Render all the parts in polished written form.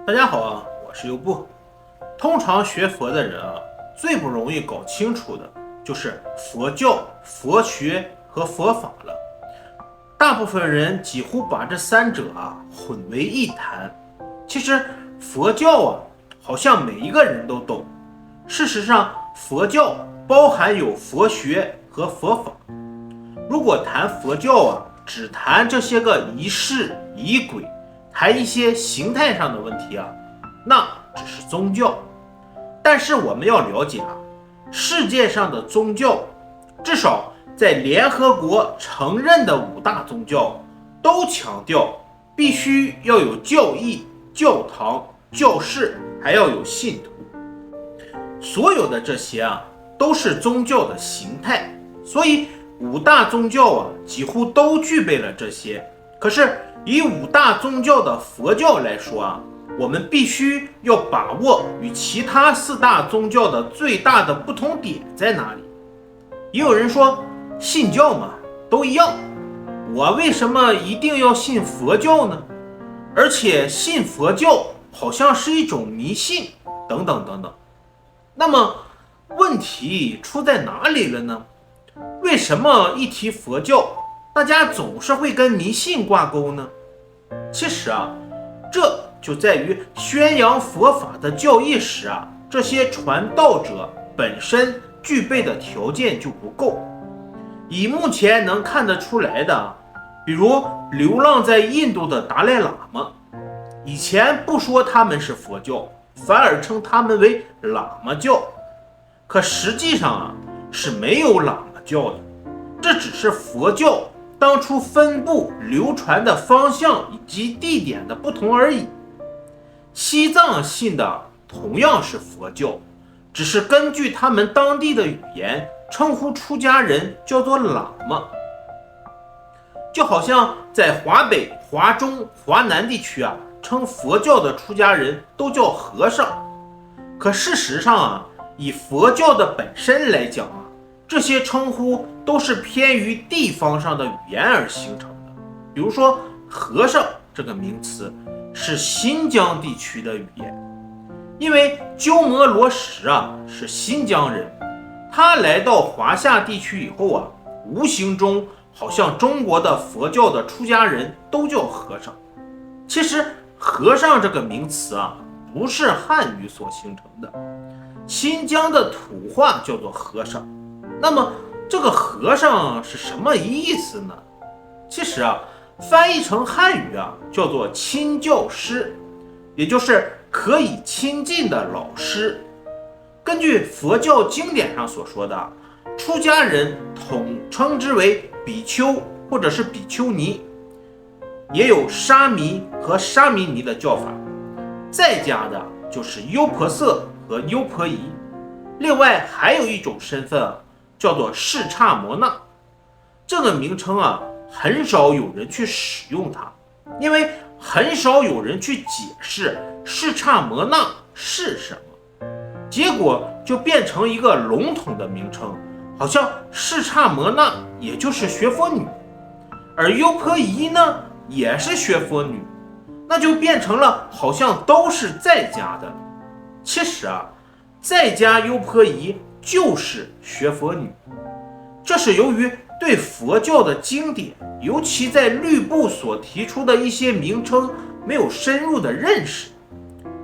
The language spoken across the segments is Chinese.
大家好啊，我是优布。通常学佛的人啊，最不容易搞清楚的就是佛教、佛学和佛法了。大部分人几乎把这三者混为一谈。其实佛教好像每一个人都懂。事实上，佛教包含有佛学和佛法。如果谈佛教只谈这些个仪式仪轨，谈一些形态上的问题那只是宗教。但是我们要了解世界上的宗教，至少在联合国承认的5大宗教，都强调必须要有教义、教堂、教士，还要有信徒。所有的这些都是宗教的形态，所以5大宗教几乎都具备了这些。可是以5大宗教的佛教来说我们必须要把握与其他4大宗教的最大的不同点在哪里。也有人说信教嘛，都一样，我为什么一定要信佛教呢？而且信佛教好像是一种迷信，等等等等。那么问题出在哪里了呢？为什么一提佛教，大家总是会跟迷信挂钩呢？其实这就在于宣扬佛法的教义时这些传道者本身具备的条件就不够。以目前能看得出来的，比如流浪在印度的达赖喇嘛，以前不说他们是佛教，反而称他们为喇嘛教，可实际上是没有喇嘛教的，这只是佛教当初分布流传的方向以及地点的不同而已。西藏信的同样是佛教，只是根据他们当地的语言称呼出家人叫做喇嘛。就好像在华北、华中、华南地区称佛教的出家人都叫和尚。可事实上以佛教的本身来讲这些称呼都是偏于地方上的语言而形成的。比如说和尚这个名词是新疆地区的语言，因为鸠摩罗什是新疆人，他来到华夏地区以后无形中好像中国的佛教的出家人都叫和尚。其实和尚这个名词不是汉语所形成的，新疆的土话叫做和尚。那么这个和尚是什么意思呢？其实翻译成汉语叫做亲教师，也就是可以亲近的老师。根据佛教经典上所说的，出家人统称之为比丘或者是比丘尼，也有沙弥和沙弥尼的叫法。在家的就是优婆塞和优婆夷。另外还有一种身份叫做视刹摩那，这个名称很少有人去使用它，因为很少有人去解释视刹摩那是什么，结果就变成一个笼统的名称，好像视刹摩那也就是学佛女，而优婆夷呢也是学佛女，那就变成了好像都是在家的。其实在家优婆夷就是学佛女，这是由于对佛教的经典，尤其在律部所提出的一些名称没有深入的认识。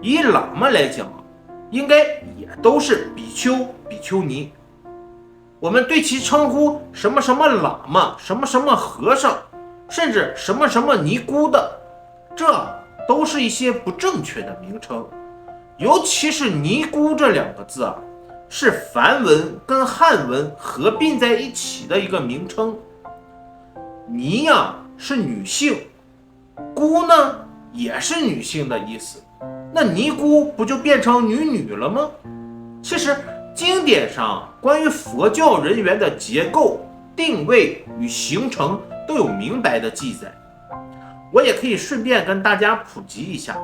以喇嘛来讲应该也都是比丘、比丘尼。我们对其称呼什么什么喇嘛、什么什么和尚，甚至什么什么尼姑的，这都是一些不正确的名称。尤其是尼姑这2个字是梵文跟汉文合并在一起的一个名称。尼是女性，姑呢也是女性的意思，那尼姑不就变成女了吗？其实经典上关于佛教人员的结构、定位与形成都有明白的记载。我也可以顺便跟大家普及一下，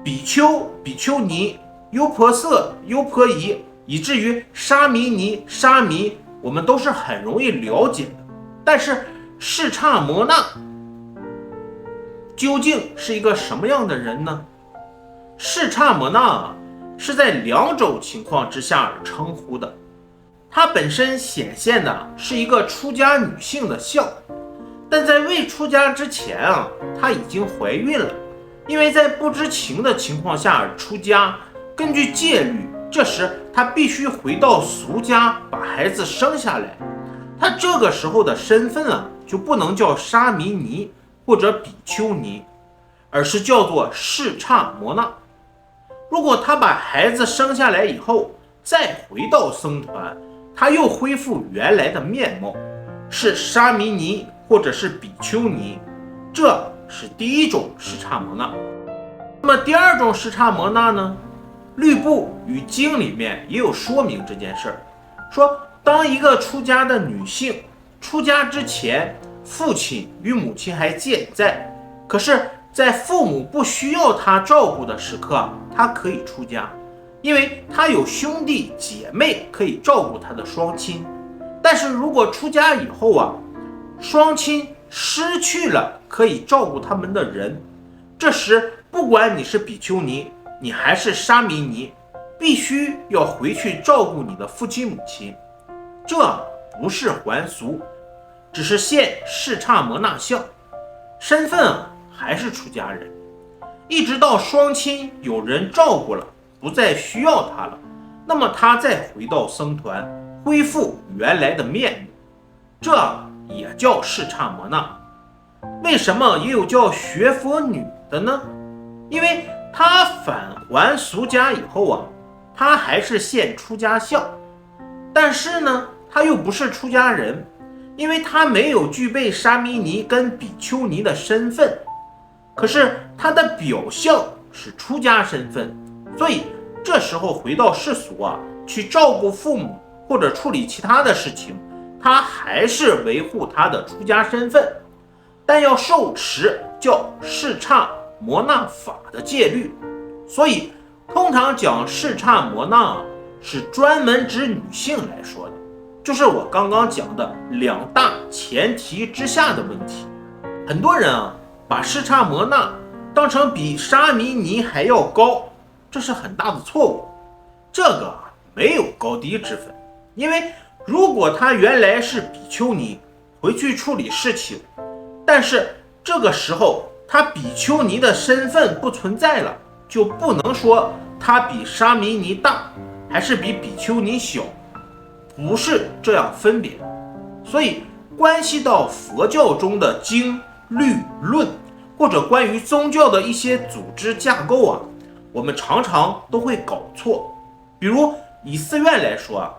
比丘、比丘尼、优婆塞、优婆夷，以至于沙弥尼、沙弥，我们都是很容易了解的。但是视刹摩那究竟是一个什么样的人呢？视差摩那是在两种情况之下而称呼的。它本身显现的是一个出家女性的相，但在未出家之前她已经怀孕了，因为在不知情的情况下而出家，根据戒律，这时她必须回到俗家把孩子生下来。她这个时候的身份就不能叫沙弥尼或者比丘尼，而是叫做视差摩那。如果她把孩子生下来以后再回到僧团，她又恢复原来的面貌，是沙弥尼或者是比丘尼，这是第一种视差摩那。那么第二种视差摩那呢？律部与经里面也有说明这件事儿，说当一个出家的女性出家之前，父亲与母亲还健在，可是在父母不需要她照顾的时刻，她可以出家，因为她有兄弟姐妹可以照顾她的双亲。但是如果出家以后双亲失去了可以照顾他们的人，这时不管你是比丘尼，你还是沙弥尼，必须要回去照顾你的父亲母亲。这不是还俗，只是现视差摩那相，身份还是出家人。一直到双亲有人照顾了，不再需要他了，那么他再回到僧团，恢复原来的面目，这也叫视差摩那。为什么也有叫学佛女的呢？因为她返还俗家以后她还是现出家相，但是呢，她又不是出家人，因为她没有具备沙弥尼跟比丘尼的身份，可是她的表象是出家身份，所以这时候回到世俗去照顾父母或者处理其他的事情，她还是维护她的出家身份，但要受持叫视差摩那法的戒律。所以通常讲视差摩那是专门指女性来说的，就是我刚刚讲的两大前提之下的问题。很多人把视差摩那当成比沙弥尼还要高，这是很大的错误。这个没有高低之分，因为如果他原来是比丘尼，回去处理事情，但是这个时候他比丘尼的身份不存在了，就不能说他比沙弥尼大还是比比丘尼小，不是这样分别的。所以关系到佛教中的经律论，或者关于宗教的一些组织架构我们常常都会搞错。比如以寺院来说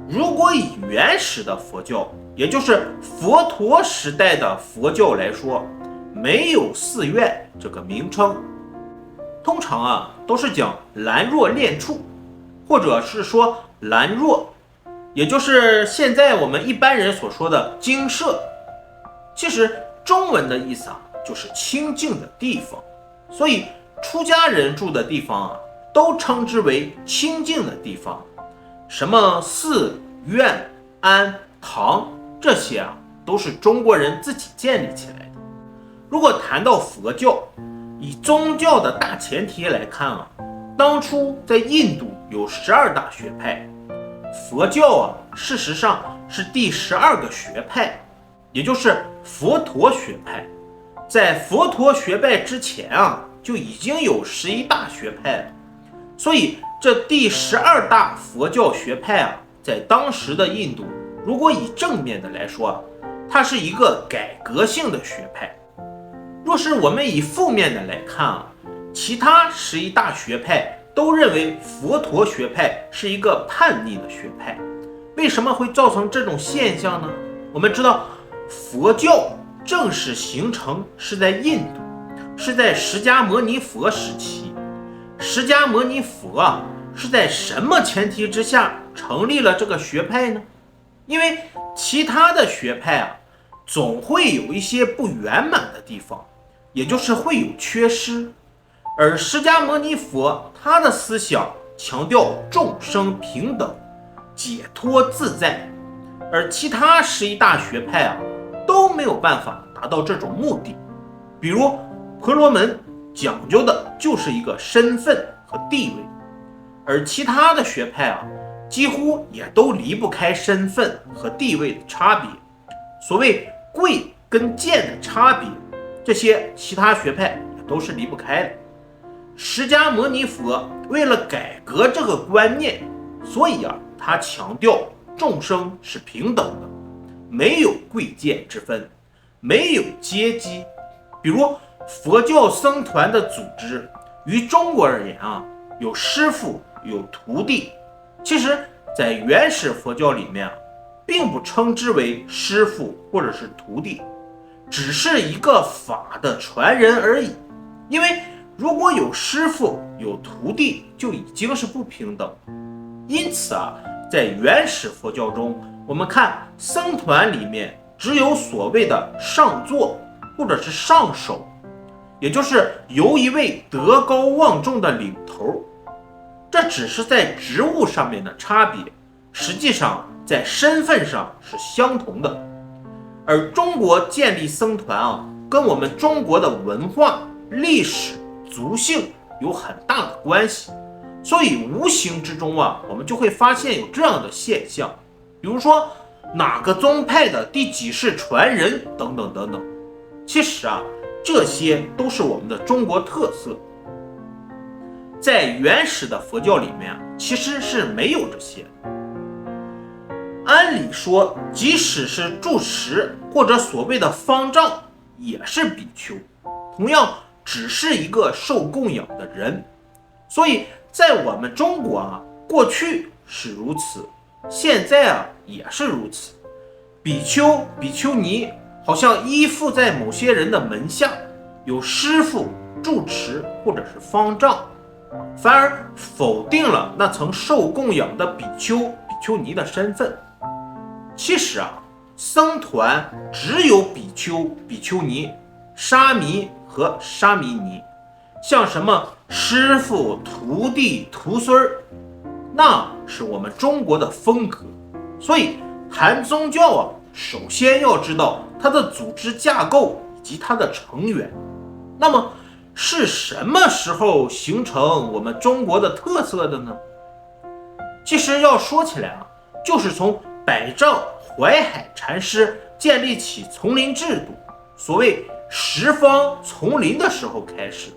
如果以原始的佛教，也就是佛陀时代的佛教来说，没有寺院这个名称，通常都是讲兰若练处，或者是说兰若，也就是现在我们一般人所说的精舍。其实中文的意思就是清净的地方，所以出家人住的地方都称之为清净的地方。什么寺院庵堂，这些都是中国人自己建立起来的。如果谈到佛教，以宗教的大前提来看当初在印度有12大学派，佛教事实上是第12个学派，也就是佛陀学派。在佛陀学派之前就已经有11大学派了，所以这第12大佛教学派在当时的印度，如果以正面的来说它是一个改革性的学派。若是我们以负面的来看其他11大学派都认为佛陀学派是一个叛逆的学派。为什么会造成这种现象呢？我们知道佛教正式形成是在印度，是在释迦牟尼佛时期。释迦牟尼佛是在什么前提之下成立了这个学派呢？因为其他的学派总会有一些不圆满的地方，也就是会有缺失。而释迦牟尼佛他的思想强调众生平等、解脱自在，而其他11大学派都没有办法达到这种目的。比如婆罗门讲究的就是一个身份和地位，而其他的学派啊，几乎也都离不开身份和地位的差别。所谓贵跟贱的差别，这些其他学派也都是离不开的。释迦牟尼佛为了改革这个观念，所以他强调众生是平等的，没有贵贱之分，没有阶级。比如佛教僧团的组织，于中国而言有师父有徒弟。其实在原始佛教里面并不称之为师父或者是徒弟，只是一个法的传人而已。因为如果有师父有徒弟，就已经是不平等。因此在原始佛教中，我们看僧团里面只有所谓的上座或者是上首，也就是由一位德高望重的领头。这只是在职务上面的差别，实际上在身份上是相同的。而中国建立僧团跟我们中国的文化、历史、族姓有很大的关系，所以无形之中我们就会发现有这样的现象，比如说哪个宗派的第几世传人等等等等。其实这些都是我们的中国特色。在原始的佛教里面其实是没有这些。按理说，即使是住持或者所谓的方丈也是比丘，同样只是一个受供养的人。所以在我们中国过去是如此，现在也是如此。比丘、比丘尼好像依附在某些人的门下，有师父、住持或者是方丈，反而否定了那曾受供养的比丘、比丘尼的身份。其实僧团只有比丘、比丘尼、沙弥和沙弥尼，像什么师父、徒弟、徒孙，那是我们中国的风格。所以谈宗教首先要知道它的组织架构以及它的成员。那么是什么时候形成我们中国的特色的呢？其实要说起来就是从百丈怀海禅师建立起丛林制度，所谓十方丛林的时候开始。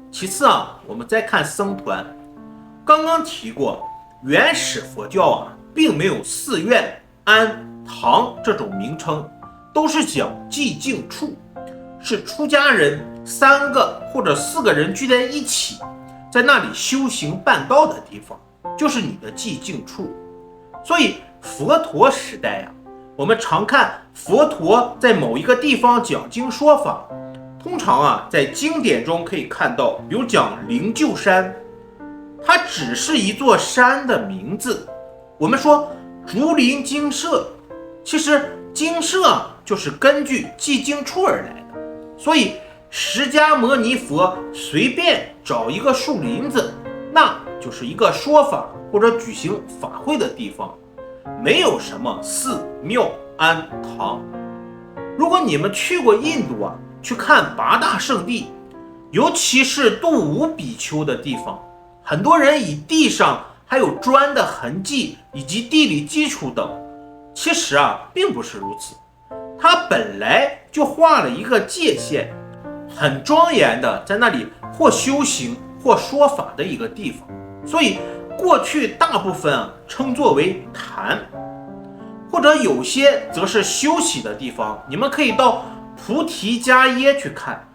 其次我们再看僧团。刚刚提过，原始佛教并没有寺院、庵、堂这种名称，都是讲寂静处，是出家人3个或者4个人聚在一起，在那里修行办道的地方，就是你的寂静处。所以佛陀时代我们常看佛陀在某一个地方讲经说法，通常在经典中可以看到，比如讲灵鹫山，它只是一座山的名字。我们说竹林精舍，其实精舍就是根据寂静处而来的。所以释迦牟尼佛随便找一个树林子，那就是一个说法或者举行法会的地方，没有什么寺庙庵堂。如果你们去过印度去看8大圣地，尤其是度无比丘的地方，很多人以地上还有砖的痕迹以及地理基础等，其实并不是如此。他本来就画了一个界限，很庄严的在那里或修行或说法的一个地方，所以过去大部分称作为坛，或者有些则是休息的地方。你们可以到菩提迦耶去看，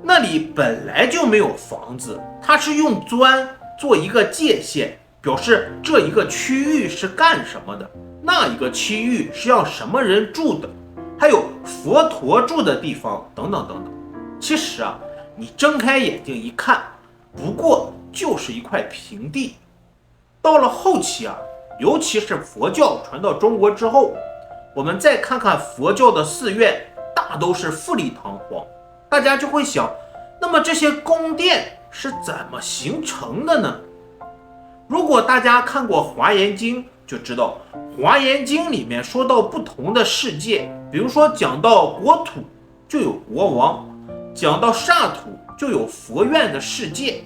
那里本来就没有房子，它是用砖做一个界限，表示这一个区域是干什么的，那一个区域是让什么人住的，还有佛陀住的地方等等等等。其实你睁开眼睛一看，不过就是一块平地。到了后期尤其是佛教传到中国之后，我们再看看佛教的寺院，大都是富丽堂皇。大家就会想，那么这些宫殿是怎么形成的呢？如果大家看过《华严经》，就知道《华严经》里面说到不同的世界，比如说讲到国土就有国王，讲到沙土就有佛院的世界。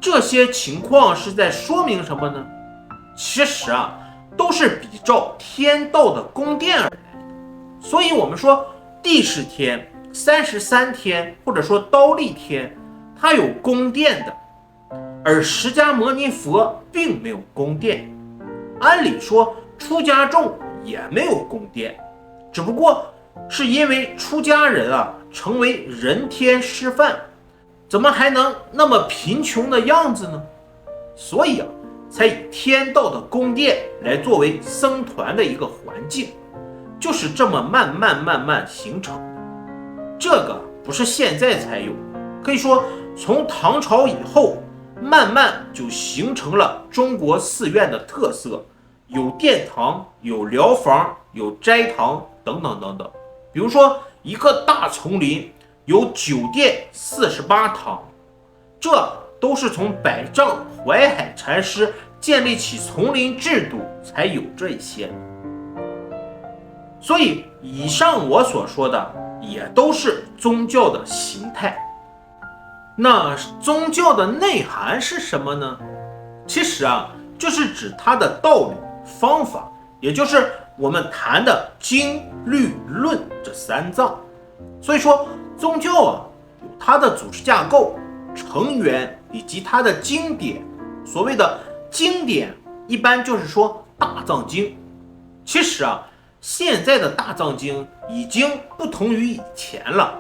这些情况是在说明什么呢？其实都是比照天道的宫殿而来的。所以我们说帝释天、33天或者说忉利天，它有宫殿的，而释迦牟尼佛并没有宫殿。按理说出家众也没有宫殿，只不过是因为出家人成为人天师范，怎么还能那么贫穷的样子呢？所以才以天道的宫殿来作为僧团的一个环境，就是这么慢慢形成的。这个不是现在才有，可以说从唐朝以后慢慢就形成了中国寺院的特色，有殿堂，有疗房，有斋堂等等等等。比如说一个大丛林有9殿48堂，这都是从百丈怀海禅师建立起丛林制度才有这些。所以以上我所说的也都是宗教的形态。那宗教的内涵是什么呢？其实就是指它的道理、方法，也就是我们谈的经、律、论这3藏。所以说宗教有它的组织架构、成员以及它的经典。所谓的经典一般就是说大藏经。其实现在的大藏经已经不同于以前了，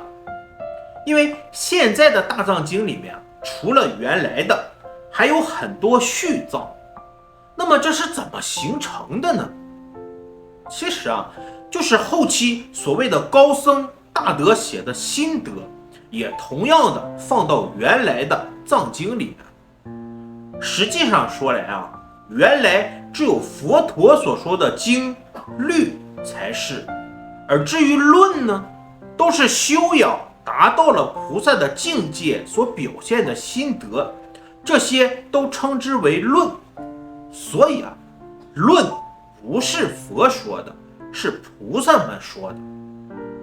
因为现在的大藏经里面除了原来的还有很多续藏。那么这是怎么形成的呢？其实就是后期所谓的高僧大德写的心得，也同样的放到原来的藏经里面。实际上说来原来只有佛陀所说的经律才是，而至于论呢，都是修养达到了菩萨的境界所表现的心得，这些都称之为论。所以论不是佛说的，是菩萨们说的，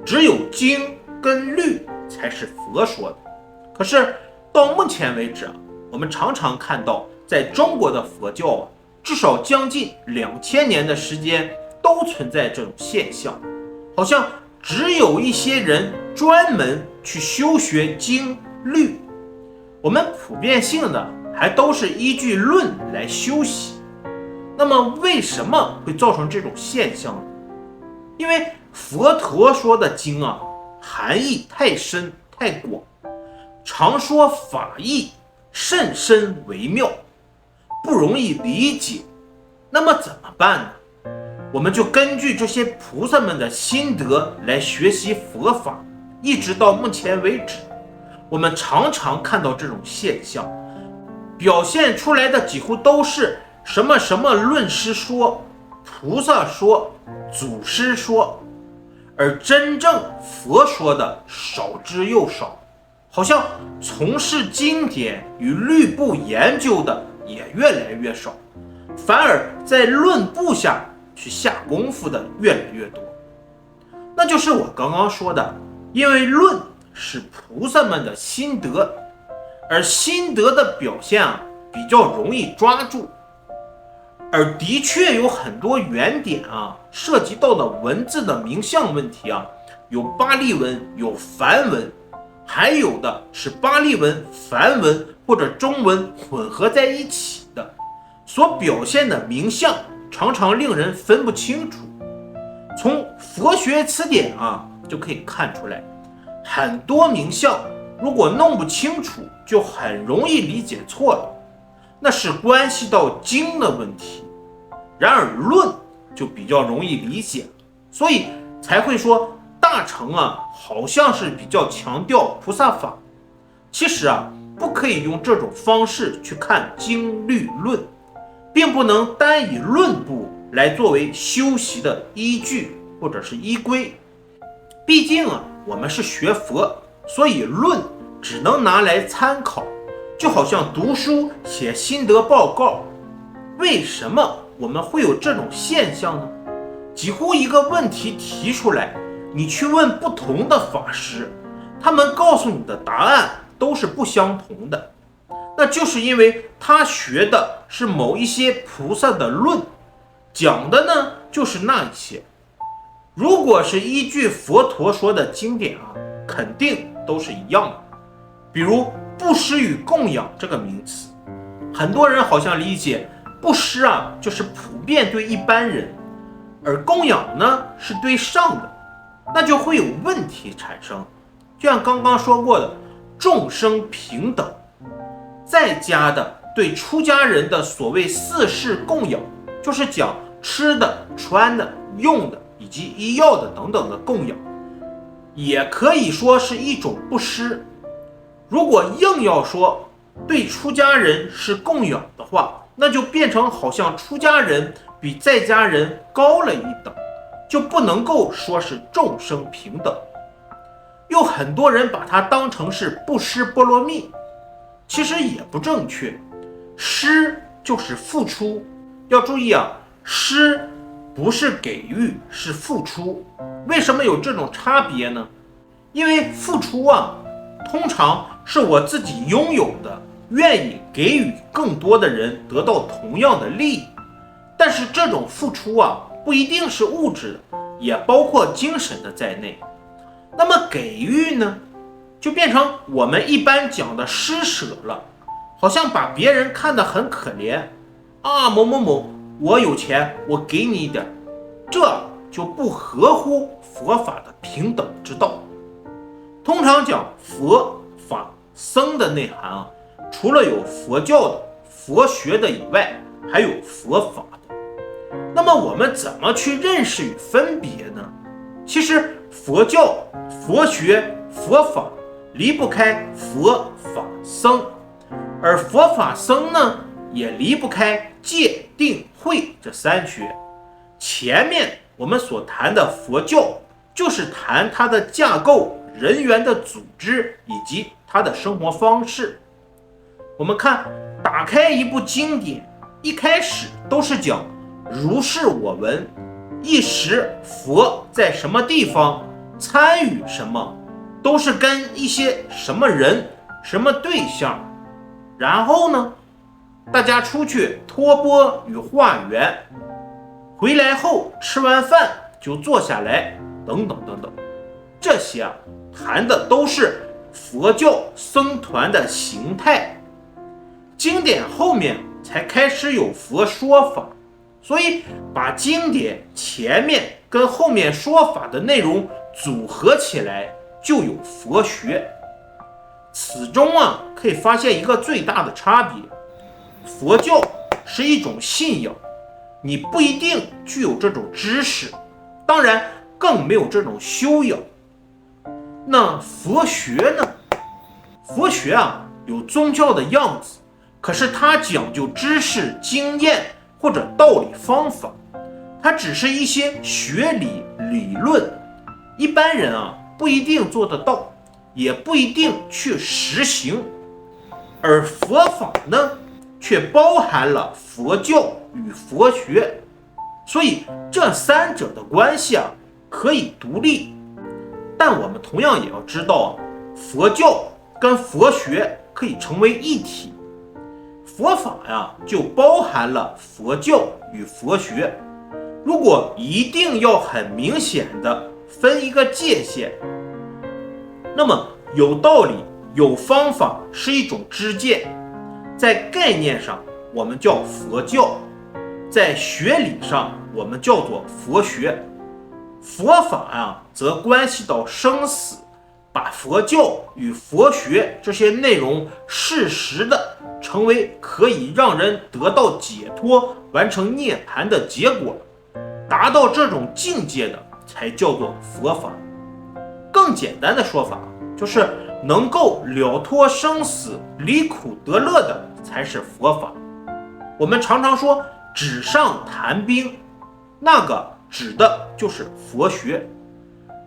只有经跟律才是佛说的。可是到目前为止我们常常看到在中国的佛教至少将近2000年的时间都存在这种现象，好像只有一些人专门去修学经律，我们普遍性的还都是依据论来修习。那么为什么会造成这种现象呢？因为佛陀说的经含义太深太广，常说法义甚深微妙，不容易理解。那么怎么办呢？我们就根据这些菩萨们的心得来学习佛法，一直到目前为止，我们常常看到这种现象，表现出来的几乎都是什么什么论师说、菩萨说、祖师说，而真正佛说的少之又少，好像从事经典与律部研究的也越来越少，反而在论部下去下功夫的越来越多。那就是我刚刚说的，因为论是菩萨们的心得，而心得的表现比较容易抓住，而的确有很多原点涉及到的文字的名相问题有巴利文，有梵文，还有的是巴利文、梵文或者中文混合在一起的，所表现的名相常常令人分不清楚。从佛学词典就可以看出来，很多名相如果弄不清楚，就很容易理解错了，那是关系到经的问题。然而论就比较容易理解，所以才会说大乘好像是比较强调菩萨法。其实不可以用这种方式去看经律论，并不能单以论部来作为修习的依据或者是依归。毕竟我们是学佛，所以论只能拿来参考，就好像读书写心得报告。为什么我们会有这种现象呢？几乎一个问题提出来，你去问不同的法师，他们告诉你的答案都是不相同的，那就是因为他学的是某一些菩萨的论，讲的呢就是那一些。如果是依据佛陀说的经典肯定都是一样的。比如布施与供养这个名词，很多人好像理解布施就是普遍对一般人，而供养呢是对上的，那就会有问题产生。就像刚刚说过的，众生平等，在家的对出家人的所谓四事供养，就是讲吃的、穿的、用的以及医药的等等的供养，也可以说是一种布施。如果硬要说对出家人是供养的话，那就变成好像出家人比在家人高了一等，就不能够说是众生平等。有很多人把它当成是布施波罗蜜，其实也不正确。施就是付出，要注意施不是给予，是付出。为什么有这种差别呢？因为付出通常是我自己拥有的，愿意给予更多的人得到同样的利益。但是这种付出不一定是物质的，也包括精神的在内。那么给予呢，就变成我们一般讲的施舍了，好像把别人看得很可怜某某某，我有钱，我给你一点，这就不合乎佛法的平等之道。通常讲佛法僧的内涵除了有佛教的、佛学的以外，还有佛法的。那么我们怎么去认识与分别呢？其实佛教、佛学、佛法离不开佛法僧，而佛法僧呢，也离不开戒定慧这三学。前面我们所谈的佛教，就是谈它的架构、人员的组织以及它的生活方式。我们看，打开一部经典，一开始都是讲如是我闻，一时佛在什么地方，参与什么，都是跟一些什么人、什么对象。然后呢，大家出去托钵与化缘，回来后吃完饭就坐下来，等等等等。这些谈的都是佛教僧团的形态。经典后面才开始有佛说法，所以把经典前面跟后面说法的内容组合起来，就有佛学。此中可以发现一个最大的差别，佛教是一种信仰，你不一定具有这种知识，当然更没有这种修养。那佛学呢？佛学有宗教的样子，可是它讲究知识、经验或者道理方法，它只是一些学理理论，一般人不一定做得到，也不一定去实行。而佛法呢，却包含了佛教与佛学，所以这三者的关系可以独立。但我们同样也要知道佛教跟佛学可以成为一体，佛法就包含了佛教与佛学。如果一定要很明显的分一个界限，那么有道理、有方法是一种知见，在概念上我们叫佛教，在学理上我们叫做佛学。佛法则关系到生死，把佛教与佛学这些内容适时的成为可以让人得到解脱、完成涅槃的结果，达到这种境界的才叫做佛法。更简单的说法就是能够了脱生死、离苦得乐的才是佛法。我们常常说纸上谈兵，那个指的就是佛学。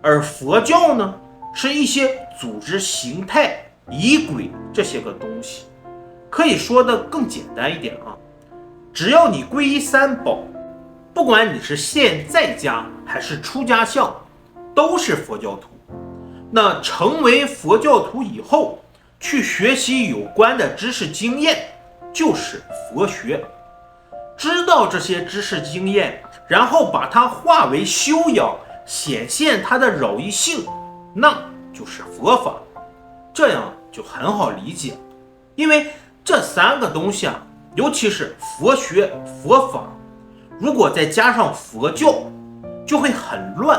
而佛教呢，是一些组织形态、仪轨这些个东西。可以说的更简单一点只要你皈依三宝，不管你是现在家还是出家相，都是佛教徒。那成为佛教徒以后，去学习有关的知识经验，就是佛学。知道这些知识经验，然后把它化为修养，显现它的饶益性，那就是佛法。这样就很好理解，因为这三个东西啊，尤其是佛学、佛法，如果再加上佛教，就会很乱。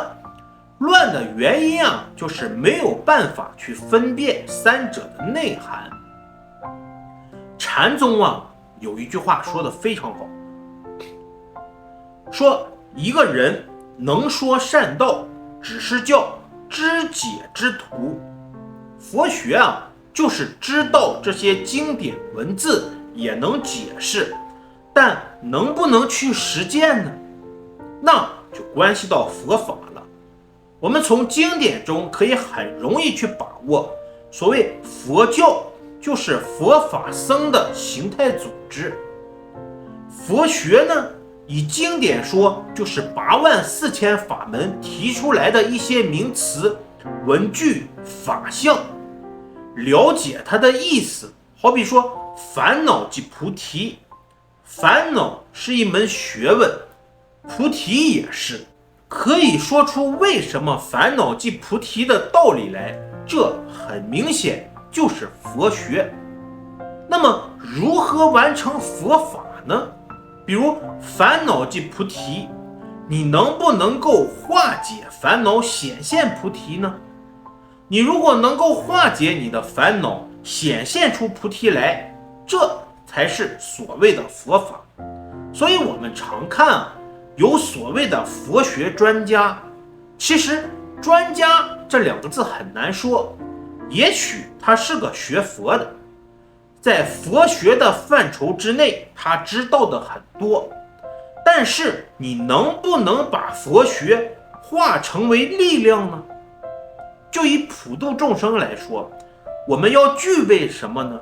乱的原因啊，就是没有办法去分辨三者的内涵。禅宗啊，有一句话说得非常好，说一个人能说善道，只是叫知解之徒。佛学啊，就是知道这些经典文字也能解释，但能不能去实践呢？那就关系到佛法了。我们从经典中可以很容易去把握，所谓佛教就是佛法僧的形态组织，佛学呢，以经典说就是84000法门提出来的一些名词、文句、法相，了解它的意思。好比说烦恼即菩提，烦恼是一门学问，菩提也是，可以说出为什么烦恼即菩提的道理来，这很明显就是佛学。那么如何完成佛法呢？比如烦恼即菩提，你能不能够化解烦恼，显现菩提呢？你如果能够化解你的烦恼，显现出菩提来，这才是所谓的佛法。所以我们常看啊，有所谓的佛学专家，其实专家这2个字很难说，也许他是个学佛的，在佛学的范畴之内，他知道的很多，但是你能不能把佛学化成为力量呢？就以普度众生来说，我们要具备什么呢？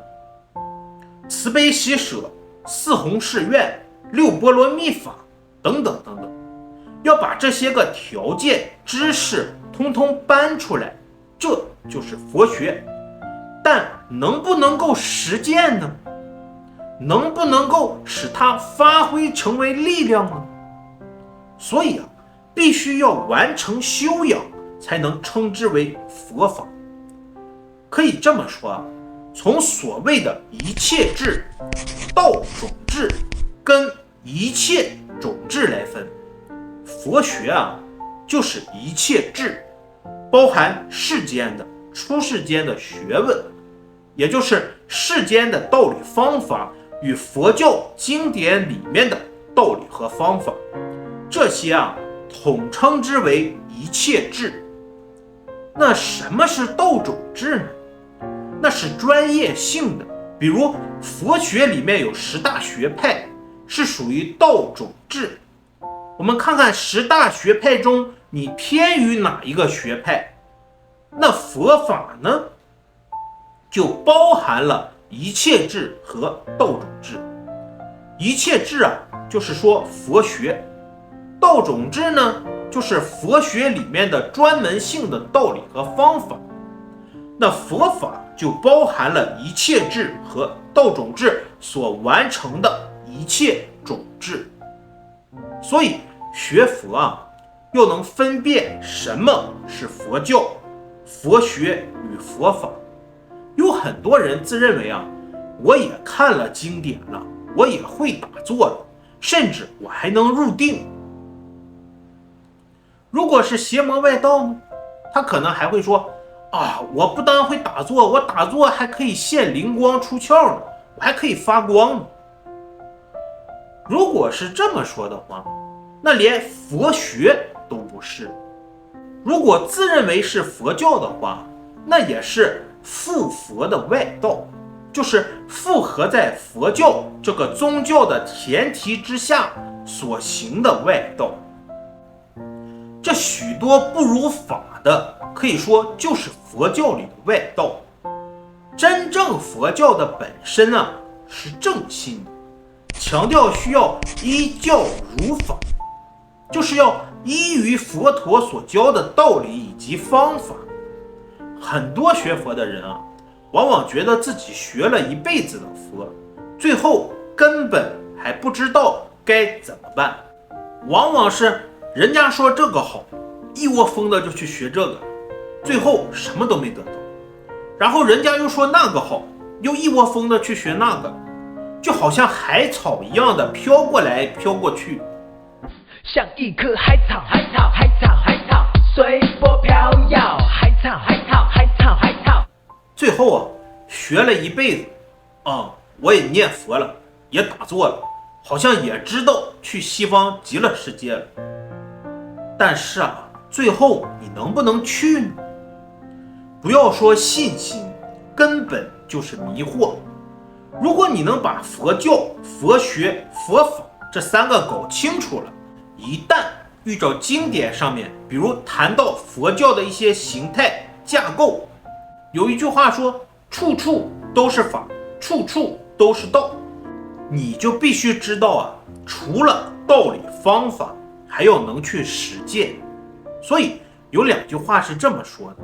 慈悲喜舍、四弘誓愿、6波罗蜜法等等等等，要把这些个条件、知识通通搬出来，这就是佛学。但能不能够实践呢？能不能够使它发挥成为力量呢？所以啊，必须要完成修养，才能称之为佛法。可以这么说啊，从所谓的一切智、道种智跟一切种智来分，佛学啊就是一切智，包含世间的、出世间的学问，也就是世间的道理方法与佛教经典里面的道理和方法，这些啊统称之为一切智。那什么是道种智呢？那是专业性的，比如佛学里面有10大学派，是属于道种智。我们看看10大学派中，你偏于哪一个学派？那佛法呢，就包含了一切智和道种智。一切智啊，就是说佛学；道种智呢，就是佛学里面的专门性的道理和方法。那佛法就包含了一切智和道种智所完成的一切种智。所以学佛啊，又能分辨什么是佛教、佛学与佛法。有很多人自认为啊，我也看了经典了，我也会打坐了，甚至我还能入定。如果是邪魔外道呢，他可能还会说啊，我不但会打坐，我打坐还可以现灵光出窍呢，我还可以发光呢。如果是这么说的话，那连佛学都不是。如果自认为是佛教的话，那也是附佛的外道，就是附合在佛教这个宗教的前提之下所行的外道。这许多不如法的，可以说就是佛教里的外道。真正佛教的本身啊，是正信的，强调需要依教如法，就是要依于佛陀所教的道理以及方法。很多学佛的人啊，往往觉得自己学了一辈子的佛，最后根本还不知道该怎么办。往往是人家说这个好，一窝蜂的就去学这个，最后什么都没得到。然后人家又说那个好，又一窝蜂的去学那个，就好像海草一样的飘过来飘过去，像一棵海草，海草，海草，海草，随波飘摇，海草，海草，海草，海草。最后啊，学了一辈子，我也念佛了，也打坐了，好像也知道去西方极乐世界了。但是啊，最后你能不能去呢？不要说信心，根本就是迷惑。如果你能把佛教、佛学、佛法这三个搞清楚了，一旦遇着经典上面，比如谈到佛教的一些形态架构，有一句话说处处都是法，处处都是道，你就必须知道啊，除了道理方法，还要能去实践。所以有两句话是这么说的，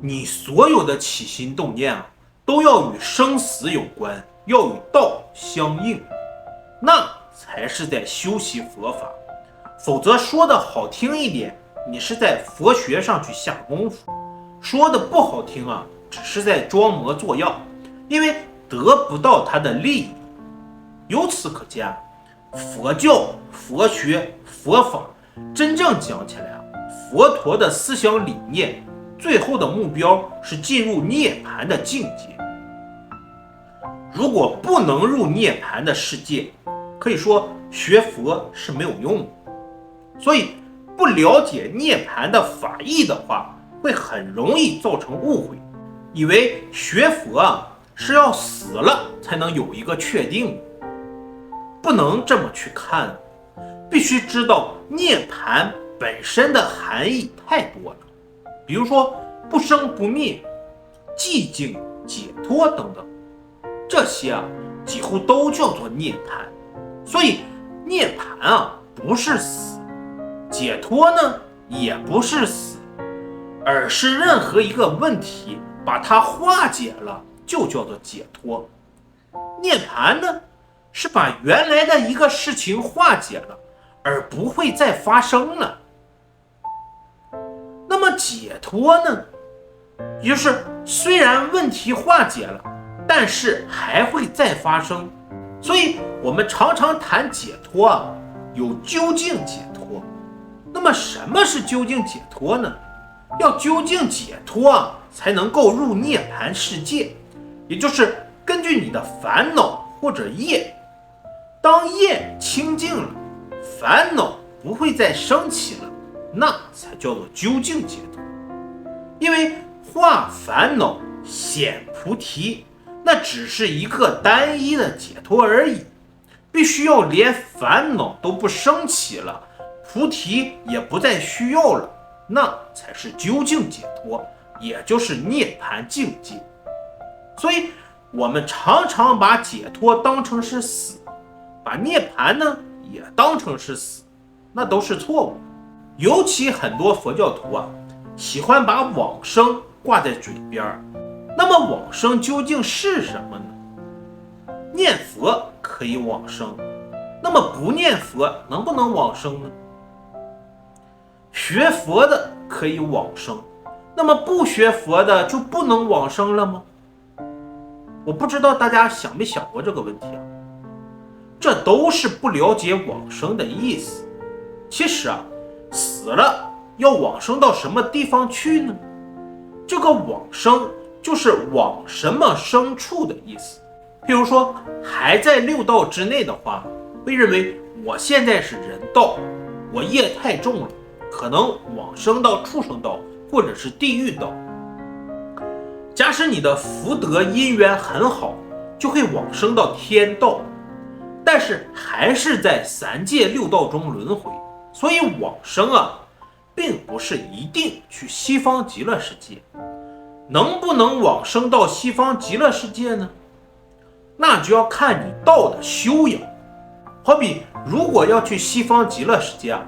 你所有的起心动念啊，都要与生死有关，要与道相应，那才是在修习佛法。否则说的好听一点，你是在佛学上去下功夫；说的不好听啊，只是在装模作样，因为得不到他的利益。由此可见，佛教、佛学、佛法真正讲起来啊，佛陀的思想理念最后的目标是进入涅槃的境界。如果不能入涅槃的世界，可以说学佛是没有用的。所以不了解涅槃的法义的话，会很容易造成误会，以为学佛啊是要死了才能有一个确定。不能这么去看，必须知道涅槃本身的含义太多了，比如说不生不灭、寂静、解脱等等，这些啊几乎都叫做涅槃。所以涅槃啊不是死，解脱呢也不是死，而是任何一个问题把它化解了就叫做解脱。涅槃呢是把原来的一个事情化解了，而不会再发生了。那么解脱呢，也就是虽然问题化解了，但是还会再发生。所以我们常常谈解脱啊，有究竟解脱。那么什么是究竟解脱呢？要究竟解脱啊，才能够入涅槃世界，也就是根据你的烦恼或者业，当业清净了，烦恼不会再升起了，那才叫做究竟解脱。因为化烦恼显菩提，那只是一个单一的解脱而已，必须要连烦恼都不升起了，菩提也不再需要了，那才是究竟解脱，也就是涅槃境界。所以我们常常把解脱当成是死，把涅槃呢也当成是死，那都是错误的。尤其很多佛教徒啊，喜欢把往生挂在嘴边。那么往生究竟是什么呢？念佛可以往生，那么不念佛能不能往生呢？学佛的可以往生，那么不学佛的就不能往生了吗？我不知道大家想没想过这个问题啊？这都是不了解往生的意思。其实啊，死了要往生到什么地方去呢？这个往生就是往什么生处的意思。譬如说还在六道之内的话，会认为我现在是人道，我业太重了，可能往生到畜生道或者是地狱道。假使你的福德因缘很好，就会往生到天道，但是还是在三界六道中轮回。所以往生啊，并不是一定去西方极乐世界。能不能往生到西方极乐世界呢？那就要看你道的修养。好比如果要去西方极乐世界啊，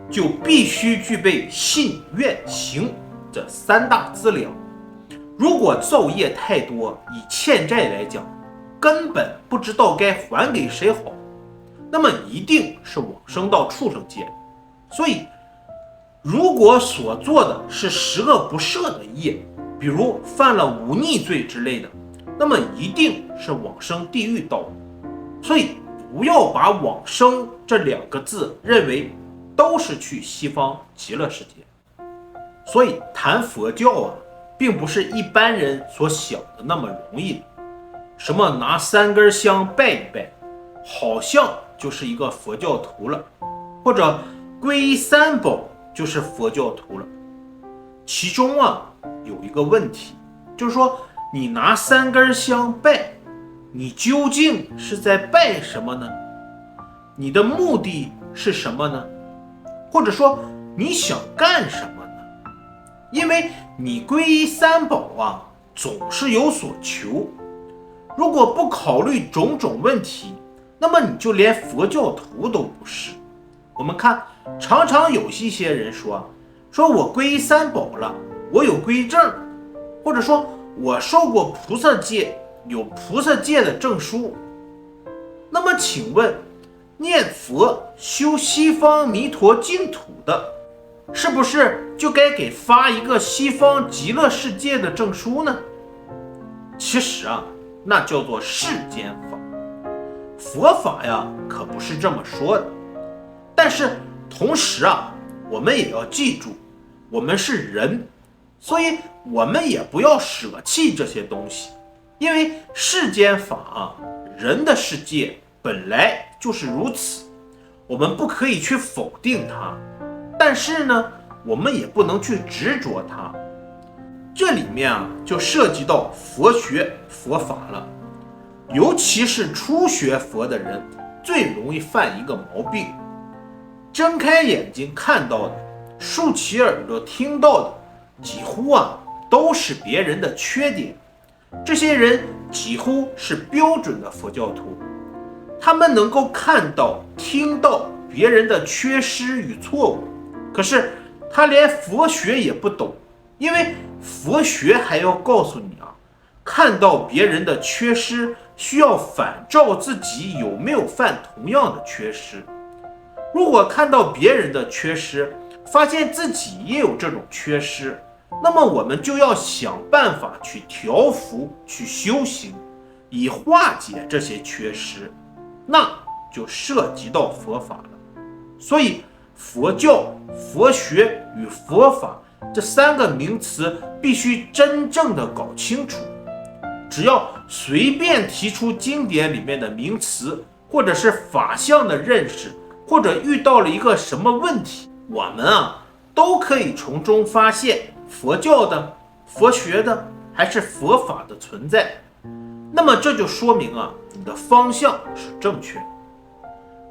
就必须具备信愿行这三大资粮。如果造业太多，以欠债来讲，根本不知道该还给谁好，那么一定是往生到畜生界。所以如果所做的是十恶不赦的业，比如犯了忤逆罪之类的，那么一定是往生地狱道。所以不要把往生这2个字认为都是去西方极乐世界。所以谈佛教啊，并不是一般人所想的那么容易的。什么拿3根香拜一拜，好像就是一个佛教徒了，或者皈依3宝就是佛教徒了。其中啊有一个问题，就是说你拿3根香拜，你究竟是在拜什么呢？你的目的是什么呢？或者说你想干什么呢？因为你皈依3宝啊，总是有所求。如果不考虑种种问题，那么你就连佛教徒都不是。我们看，常常有一些人说我皈依3宝了，我有皈证，或者说我受过菩萨戒，有菩萨戒的证书。那么请问，念佛修西方弥陀净土的，是不是就该给发一个西方极乐世界的证书呢？其实啊，那叫做世间法。佛法呀，可不是这么说的。但是同时啊，我们也要记住，我们是人，所以我们也不要舍弃这些东西。因为世间法啊，人的世界本来就是如此，我们不可以去否定它，但是呢，我们也不能去执着它。这里面啊，就涉及到佛学佛法了。尤其是初学佛的人，最容易犯一个毛病，睁开眼睛看到的，竖起耳朵听到的，几乎啊都是别人的缺点。这些人几乎是标准的佛教徒，他们能够看到听到别人的缺失与错误，可是他连佛学也不懂。因为佛学还要告诉你啊，看到别人的缺失，需要反照自己有没有犯同样的缺失。如果看到别人的缺失，发现自己也有这种缺失，那么我们就要想办法去调伏，去修行，以化解这些缺失，那就涉及到佛法了。所以佛教、佛学与佛法这3个名词必须真正的搞清楚。只要随便提出经典里面的名词，或者是法相的认识，或者遇到了一个什么问题，我们啊都可以从中发现佛教的、佛学的还是佛法的存在。那么这就说明啊，你的方向是正确的。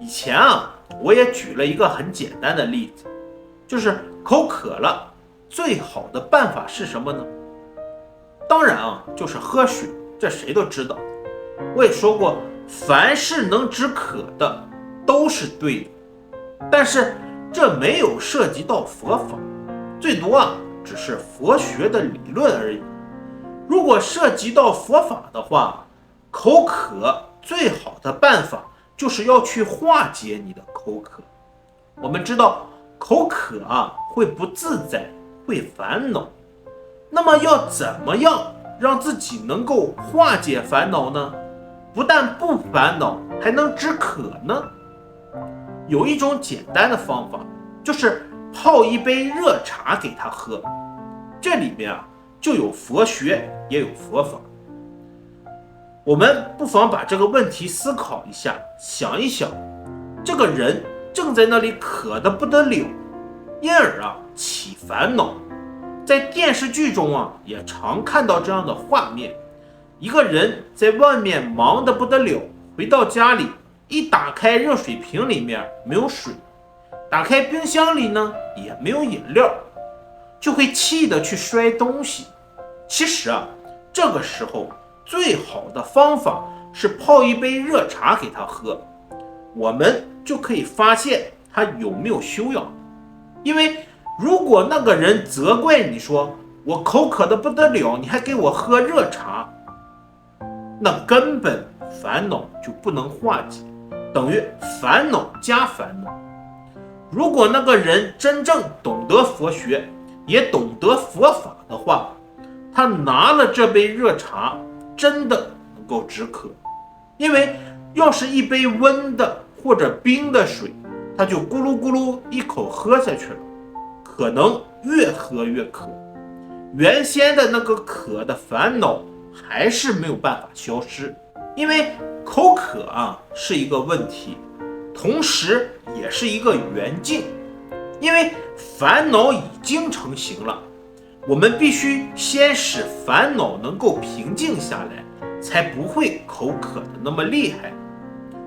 以前啊，我也举了一个很简单的例子，就是口渴了，最好的办法是什么呢？当然啊，就是喝水，这谁都知道。我也说过，凡是能止渴的都是对的，但是这没有涉及到佛法，最多啊只是佛学的理论而已。如果涉及到佛法的话，口渴最好的办法就是要去化解你的口渴。我们知道口渴啊会不自在，会烦恼，那么要怎么样让自己能够化解烦恼呢？不但不烦恼，还能止渴呢？有一种简单的方法，就是泡一杯热茶给他喝。这里面啊就有佛学，也有佛法。我们不妨把这个问题思考一下，想一想，这个人正在那里渴得不得了，因而啊起烦恼。在电视剧中啊，也常看到这样的画面：一个人在外面忙得不得了，回到家里，一打开热水瓶里面没有水，打开冰箱里呢也没有饮料，就会气得去摔东西。其实啊，这个时候最好的方法是泡一杯热茶给他喝，我们就可以发现他有没有修养。因为如果那个人责怪你说我口渴的不得了，你还给我喝热茶，那根本烦恼就不能化解，等于烦恼加烦恼。如果那个人真正懂得佛学，也懂得佛法的话，他拿了这杯热茶真的能够止渴。因为要是一杯温的或者冰的水，他就咕噜咕噜一口喝下去了，可能越喝越渴，原先的那个渴的烦恼还是没有办法消失。因为口渴是一个问题，同时也是一个缘境。因为烦恼已经成型了，我们必须先使烦恼能够平静下来，才不会口渴的那么厉害。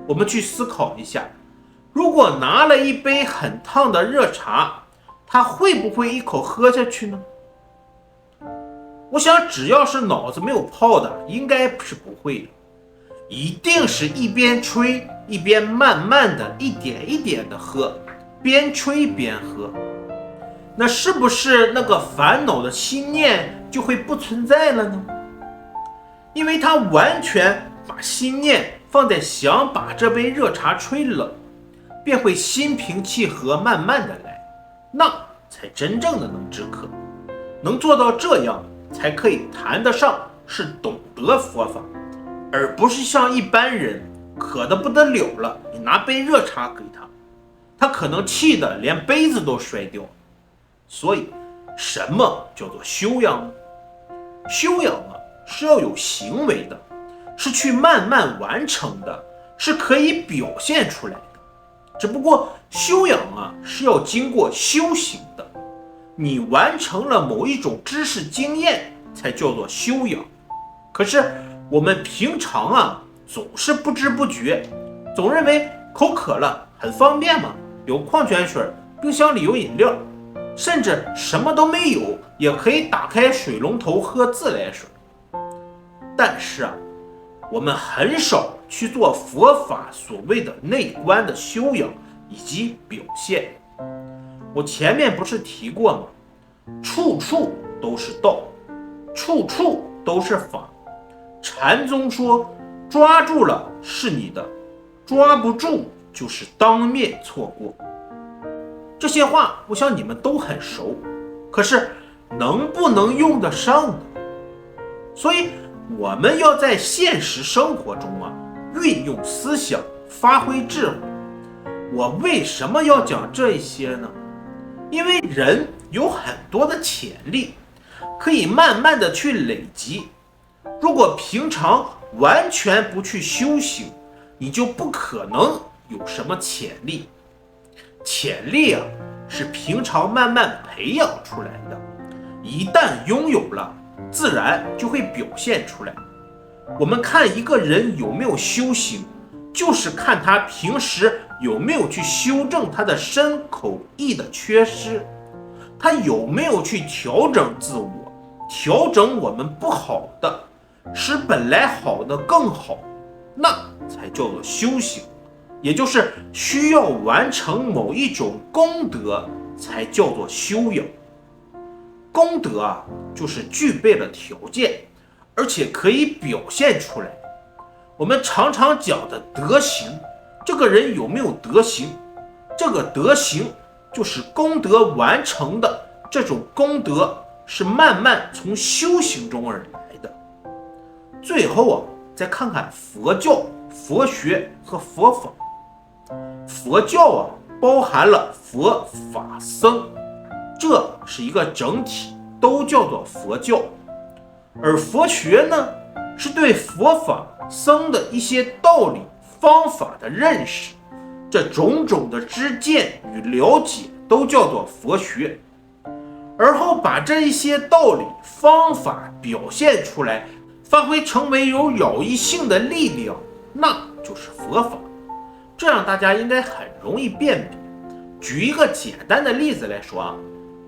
我们去思考一下，如果拿了一杯很烫的热茶，他会不会一口喝下去呢？我想只要是脑子没有泡的，应该是不会的，一定是一边吹一边慢慢的一点一点的喝，边吹边喝。那是不是那个烦恼的心念就会不存在了呢？因为他完全把心念放在想把这杯热茶吹冷，便会心平气和慢慢的来，那才真正的能止渴。能做到这样，才可以谈得上是懂得佛法，而不是像一般人渴得不得了了，你拿杯热茶给他，他可能气得连杯子都摔掉。所以什么叫做修养呢？修养是要有行为的，是去慢慢完成的，是可以表现出来的。只不过修养是要经过修行的，你完成了某一种知识经验才叫做修养。可是我们平常总是不知不觉，总认为口渴了很方便嘛，有矿泉水，冰箱里有饮料，甚至什么都没有也可以打开水龙头喝自来水。但是我们很少去做佛法所谓的内观的修养以及表现。我前面不是提过吗？处处都是道，处处都是法。禅宗说，抓住了是你的，抓不住就是当面错过。这些话我想你们都很熟，可是能不能用得上呢？所以我们要在现实生活中运用思想，发挥智慧。我为什么要讲这些呢？因为人有很多的潜力，可以慢慢的去累积。如果平常完全不去修行，你就不可能有什么潜力。潜力是平常慢慢培养出来的，一旦拥有了，自然就会表现出来。我们看一个人有没有修行，就是看他平时有没有去修正他的身口意的缺失，他有没有去调整自我，调整我们不好的，使本来好的更好，那才叫做修行。也就是需要完成某一种功德才叫做修养。功德就是具备了条件，而且可以表现出来。我们常常讲的德行，这个人有没有德行？这个德行就是功德完成的，这种功德是慢慢从修行中而来的。最后再看看佛教、佛学和佛法。佛教包含了佛法僧，这是一个整体，都叫做佛教。而佛学呢，是对佛法僧的一些道理方法的认识，这种种的知见与了解都叫做佛学。而后把这一些道理方法表现出来，发挥成为有扰益性的力量，那就是佛法。这样大家应该很容易辨别。举一个简单的例子来说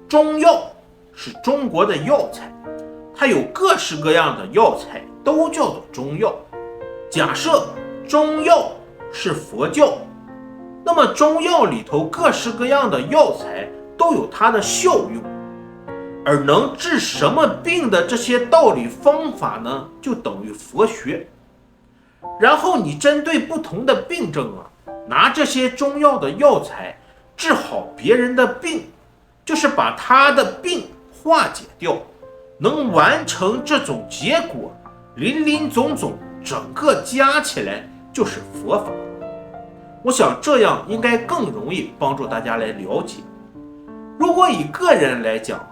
中药是中国的药材，它有各式各样的药材，都叫做中药。假设中药是佛教，那么中药里头各式各样的药材都有它的效用。而能治什么病的这些道理方法呢，就等于佛学。然后你针对不同的病症拿这些中药的药材治好别人的病，就是把他的病化解掉，能完成这种结果，林林总总整个加起来就是佛法。我想这样应该更容易帮助大家来了解。如果以个人来讲，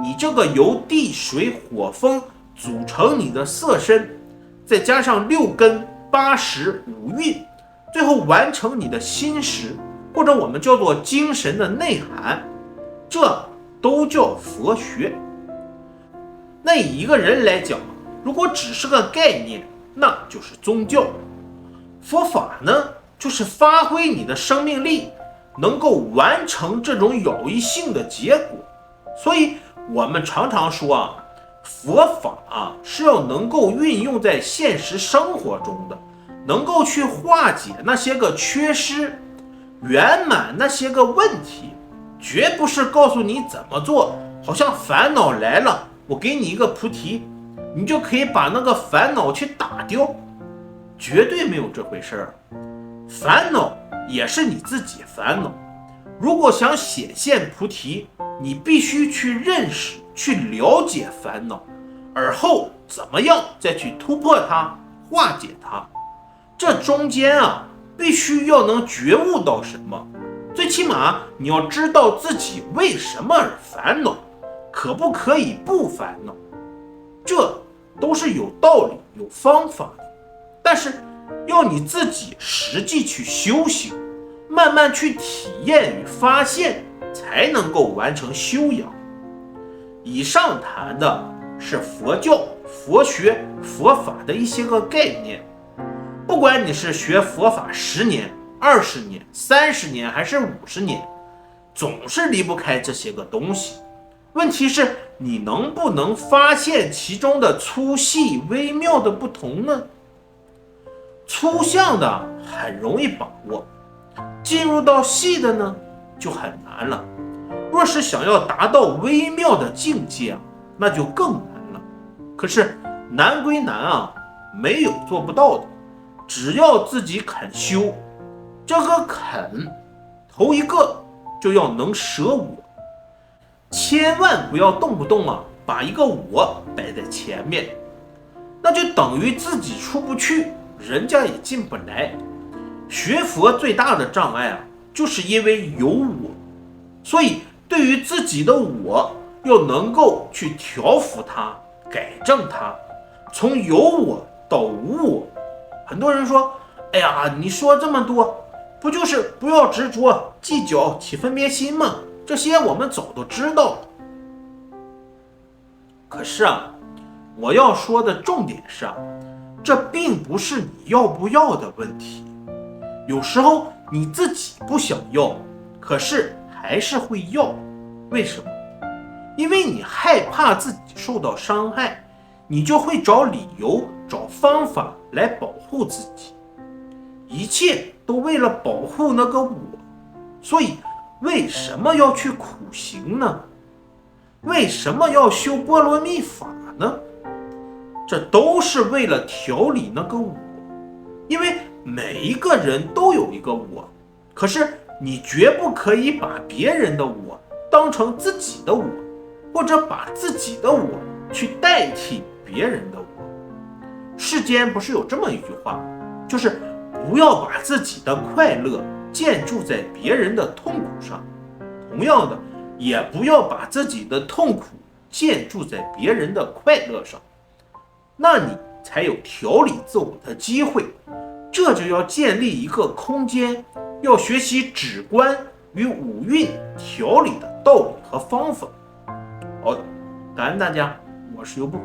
你这个由地水火风组成你的色身，再加上6根8识5蕴，最后完成你的心识，或者我们叫做精神的内涵，这都叫佛学。那以一个人来讲，如果只是个概念，那就是宗教。佛法呢，就是发挥你的生命力，能够完成这种有益性的结果。所以我们常常说佛法是要能够运用在现实生活中的，能够去化解那些个缺失，圆满那些个问题，绝不是告诉你怎么做，好像烦恼来了，我给你一个菩提，你就可以把那个烦恼去打掉，绝对没有这回事儿。烦恼也是你自己烦恼，如果想显现菩提，你必须去认识、去了解烦恼，而后怎么样再去突破它、化解它。这中间必须要能觉悟到什么，最起码你要知道自己为什么而烦恼，可不可以不烦恼，这都是有道理、有方法的。但是要你自己实际去修行，慢慢去体验与发现，才能够完成修养。以上谈的是佛教、佛学、佛法的一些个概念。不管你是学佛法10年、20年、30年还是50年，总是离不开这些个东西。问题是你能不能发现其中的粗细微妙的不同呢？粗项的很容易把握，进入到细的呢就很难了。若是想要达到微妙的境界那就更难了。可是难归难没有做不到的，只要自己肯修。这个肯，头一个就要能舍我，千万不要动不动把一个我摆在前面，那就等于自己出不去，人家也进不来。学佛最大的障碍就是因为有我，所以对于自己的我要能够去调伏它、改正它，从有我到无我。很多人说，哎呀，你说这么多，不就是不要执着、计较、起分别心吗？这些我们早都知道了。可是我要说的重点是这并不是你要不要的问题。有时候你自己不想要，可是还是会要。为什么？因为你害怕自己受到伤害，你就会找理由、找方法来保护自己，一切都为了保护那个我。所以为什么要去苦行呢？为什么要修波罗蜜法呢？这都是为了调理那个我。因为每一个人都有一个我，可是你绝不可以把别人的我当成自己的我，或者把自己的我去代替别人的我。世间不是有这么一句话，就是不要把自己的快乐建筑在别人的痛苦上，同样的，也不要把自己的痛苦建筑在别人的快乐上，那你才有调理自我的机会。这就要建立一个空间，要学习止观与五蕴调理的道理和方法。好的，感恩大家，我是尤布。